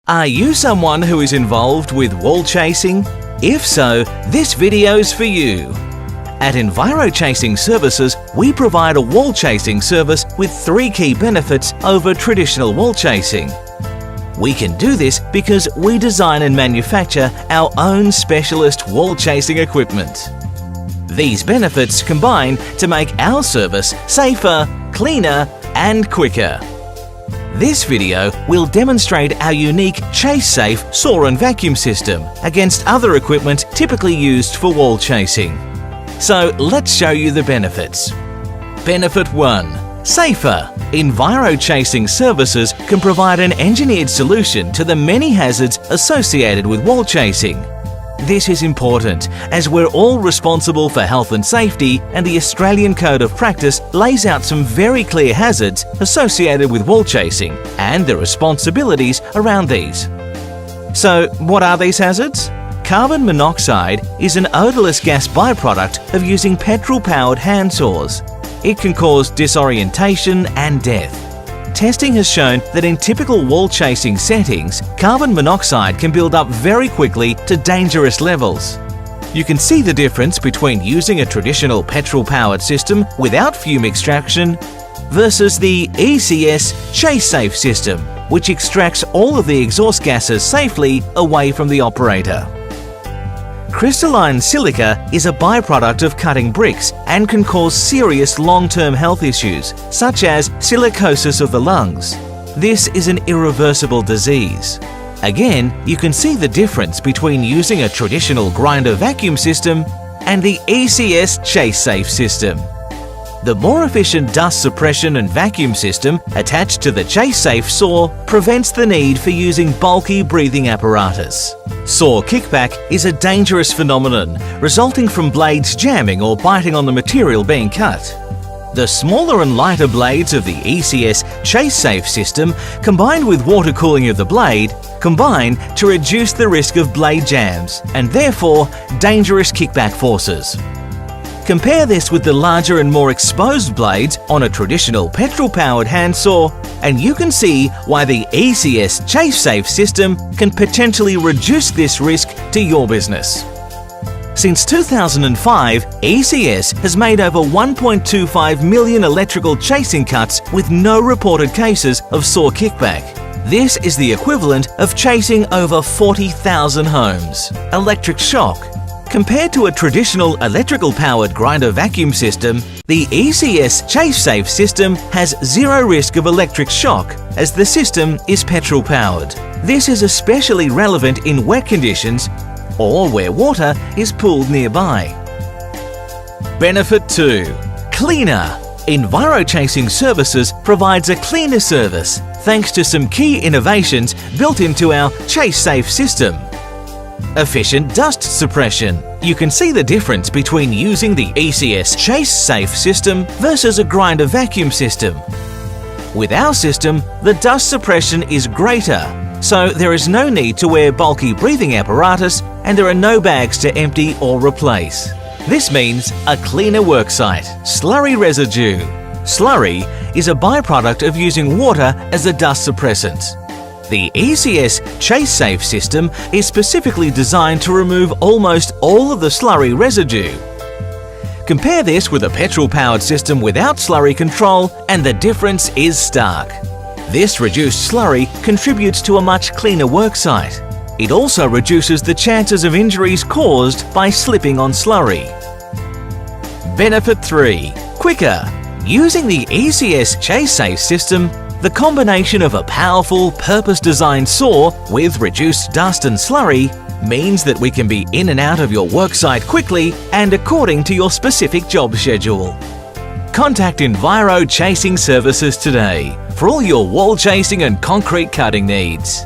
Are you someone who is involved with wall chasing? If so, this video's for you. At Enviro Chasing Services, we provide a wall chasing service with 3 key benefits over traditional wall chasing. We can do this because we design and manufacture our own specialist wall chasing equipment. These benefits combine to make our service safer, cleaner and quicker. This video will demonstrate our unique Chase-Safe saw and vacuum system against other equipment typically used for wall chasing. So let's show you the benefits. Benefit 1. Safer. Enviro Chasing Services can provide an engineered solution to the many hazards associated with wall chasing. This is important as we're all responsible for health and safety, and the Australian Code of Practice lays out some very clear hazards associated with wall chasing and the responsibilities around these. So what are these hazards? Carbon monoxide is an odourless gas byproduct of using petrol-powered hand saws. It can cause disorientation and death. Testing has shown that in typical wall chasing settings, carbon monoxide can build up very quickly to dangerous levels. You can see the difference between using a traditional petrol-powered system without fume extraction versus the ECS Chase-Safe system, which extracts all of the exhaust gases safely away from the operator. Crystalline silica is a byproduct of cutting bricks and can cause serious long-term health issues, such as silicosis of the lungs. This is an irreversible disease. Again, you can see the difference between using a traditional grinder vacuum system and the ECS Chase-Safe system. The more efficient dust suppression and vacuum system attached to the Chase-Safe saw prevents the need for using bulky breathing apparatus. Saw kickback is a dangerous phenomenon resulting from blades jamming or biting on the material being cut. The smaller and lighter blades of the ECS Chase-Safe system, combined with water cooling of the blade, combine to reduce the risk of blade jams and therefore dangerous kickback forces. Compare this with the larger and more exposed blades on a traditional petrol-powered handsaw, and you can see why the ECS Chase-Safe system can potentially reduce this risk to your business. Since 2005, ECS has made over 1.25 million electrical chasing cuts with no reported cases of saw kickback. This is the equivalent of chasing over 40,000 homes. Electric shock. Compared to a traditional electrical-powered grinder vacuum system, the ECS Chase-Safe system has zero risk of electric shock as the system is petrol-powered. This is especially relevant in wet conditions or where water is pooled nearby. Benefit 2. Cleaner. Enviro Chasing Services provides a cleaner service thanks to some key innovations built into our Chase-Safe system. Efficient dust suppression. You can see the difference between using the ECS Chase-Safe system versus a grinder vacuum system. With our system, the dust suppression is greater, so there is no need to wear bulky breathing apparatus and there are no bags to empty or replace. This means a cleaner worksite. Slurry residue. Slurry is a byproduct of using water as a dust suppressant. The ECS Chase-Safe system is specifically designed to remove almost all of the slurry residue. Compare this with a petrol-powered system without slurry control and the difference is stark. This reduced slurry contributes to a much cleaner worksite. It also reduces the chances of injuries caused by slipping on slurry. Benefit 3. Quicker. Using the ECS Chase-Safe system, the combination of a powerful, purpose-designed saw with reduced dust and slurry means that we can be in and out of your worksite quickly and according to your specific job schedule. Contact Enviro Chasing Services today for all your wall chasing and concrete cutting needs.